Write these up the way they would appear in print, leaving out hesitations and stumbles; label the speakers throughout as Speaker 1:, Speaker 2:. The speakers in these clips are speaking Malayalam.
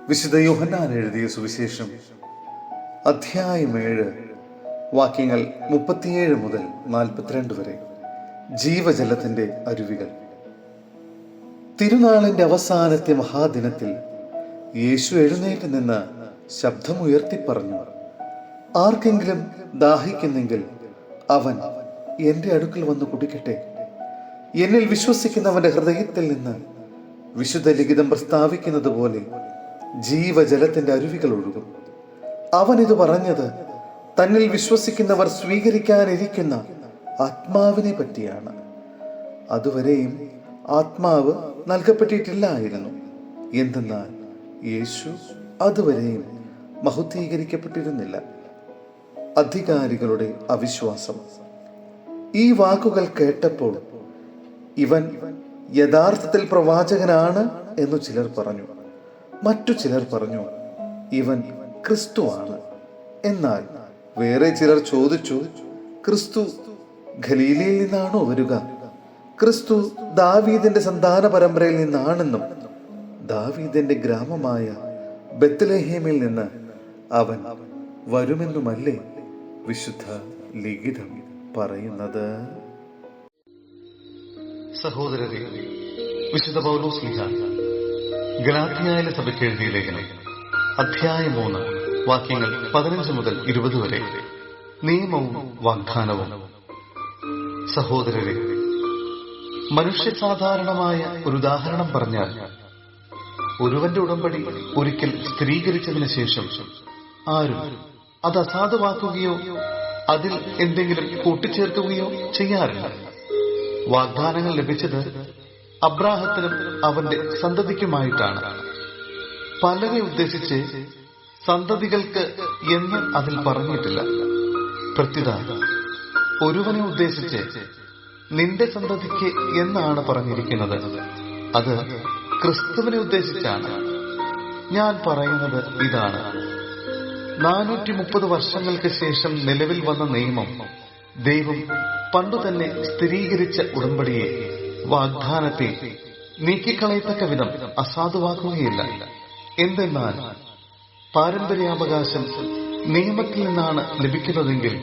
Speaker 1: വിശുദ്ധ യോഹന്നാൻ എഴുതിയ സുവിശേഷം അധ്യായം 7 വാക്യങ്ങൾ 37 മുതൽ 42 വരെ. ജീവജലത്തിന്റെ അരുവികൾ. തിരുനാളിന്റെ അവസാനത്തെ മഹാദിനത്തിൽ യേശു എഴുന്നേറ്റ് നിന്ന് ശബ്ദമുയർത്തി പറഞ്ഞു, ആർക്കെങ്കിലും ദാഹിക്കുന്നെങ്കിൽ അവൻ എൻ്റെ അടുക്കൽ വന്ന് കുടിക്കട്ടെ. എന്നിൽ വിശ്വസിക്കുന്നവന്റെ ഹൃദയത്തിൽ നിന്ന് വിശുദ്ധ ലിഖിതം പ്രസ്താവിക്കുന്നത് പോലെ ജീവജലത്തിന്റെ അരുവികൾ ഒഴുകും. അവൻ ഇത് പറഞ്ഞത് തന്നിൽ വിശ്വസിക്കുന്നവർ സ്വീകരിക്കാനിരിക്കുന്ന ആത്മാവിനെ പറ്റിയാണ്. അതുവരെയും ആത്മാവ് നൽകപ്പെട്ടിട്ടില്ലായിരുന്നു. എന്തെന്നാൽ യേശു അതുവരെയും മഹത്വീകരിക്കപ്പെട്ടിരുന്നില്ല. അധികാരികളുടെ അവിശ്വാസം. ഈ വാക്കുകൾ കേട്ടപ്പോൾ ഇവൻ യഥാർത്ഥത്തിൽ പ്രവാചകനാണ് എന്നു ചിലർ പറഞ്ഞു. മറ്റു ചിലർ പറഞ്ഞു, ഇവൻ ക്രിസ്തുവാണ്. എന്നാൽ വേറെ ചിലർ ചോദിച്ചു, ക്രിസ്തു ഗലീലയിൽ നിന്നാണോ വരിക? ക്രിസ്തു ദാവീദിന്റെ സന്താന പരമ്പരയിൽ നിന്നാണെന്നും ദാവീദിന്റെ ഗ്രാമമായ ബത്ലഹേമിൽ നിന്ന് അവൻ വരുമെന്നുമല്ലേ വിശുദ്ധ ലിഖിതം പറയുന്നത്?
Speaker 2: സഹോദരരെ, വിശുദ്ധ പൗലോസ് ശ്ലീഹ ഗലാത്യയിലെ സഭയ്ക്ക് എഴുതിയ ലേഖനം അധ്യായം 3 വാക്യങ്ങൾ 15 മുതൽ 20 വരെ. നിയമവും വാഗ്ദാനവും. സഹോദരരെ, മനുഷ്യസാധാരണമായ ഒരു ഉദാഹരണം പറഞ്ഞാൽ, ഒരുവന്റെ ഉടമ്പടി ഒരിക്കൽ സ്ഥിരീകരിച്ചതിന് ശേഷം ആരും അത് അസാധുവാക്കുകയോ അതിൽ എന്തെങ്കിലും കൂട്ടിച്ചേർക്കുകയോ ചെയ്യാറില്ല. വാഗ്ദാനങ്ങൾ ലഭിച്ചത് അബ്രാഹത്തിനും അവന്റെ സന്തതിക്കുമായിട്ടാണ്. പലരെ ഉദ്ദേശിച്ച് സന്തതികൾക്ക് എന്ന് അതിൽ പറഞ്ഞിട്ടില്ല. പ്രത്യുത ഒരുവനെ ഉദ്ദേശിച്ച് നിന്റെ സന്തതിക്ക് എന്നാണ് പറഞ്ഞിരിക്കുന്നത്. അത് ക്രിസ്തുവിനെ ഉദ്ദേശിച്ചാണ്. ഞാൻ പറയുന്നത് ഇതാണ്: 430 വർഷങ്ങൾക്ക് ശേഷം നിലവിൽ വന്ന നിയമം ദൈവം പണ്ടു തന്നെ സ്ഥിരീകരിച്ച ഉടമ്പടിയെ, വാഗ്ദാനത്തെ നീക്കിക്കളയത്തക്ക വിധം അസാധുവാക്കുകയില്ല. എന്തെന്നാൽ പാരമ്പര്യാവകാശം നിയമത്തിൽ നിന്നാണ് ലഭിക്കുന്നതെങ്കിൽ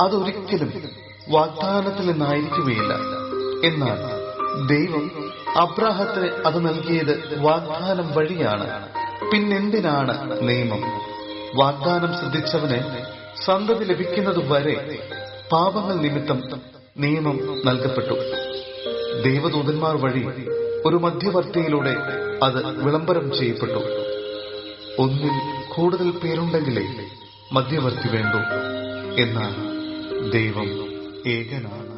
Speaker 2: അതൊരിക്കലും വാഗ്ദാനത്തിൽ നിന്നായിരിക്കുകയില്ല. എന്നാൽ ദൈവം അബ്രാഹത്തിന് അത് നൽകിയത് വാഗ്ദാനം വഴിയാണ്. പിന്നെന്തിനാണ് നിയമം? വാഗ്ദാനം ശ്രദ്ധിച്ചവന് സന്തതി ലഭിക്കുന്നതുവരെ പാപങ്ങൾ നിമിത്തം നിയമം നൽകപ്പെട്ടു. ദൈവദൂതന്മാർ വഴി ഒരു മധ്യവർത്തിയിലൂടെ അത് വിളംബരം ചെയ്യപ്പെട്ടു. ഒന്നിൽ കൂടുതൽ പേരുണ്ടെങ്കിലേ മധ്യവർത്തി വേണ്ടൂ. എന്നാൽ ദൈവം ഏകനാണ്.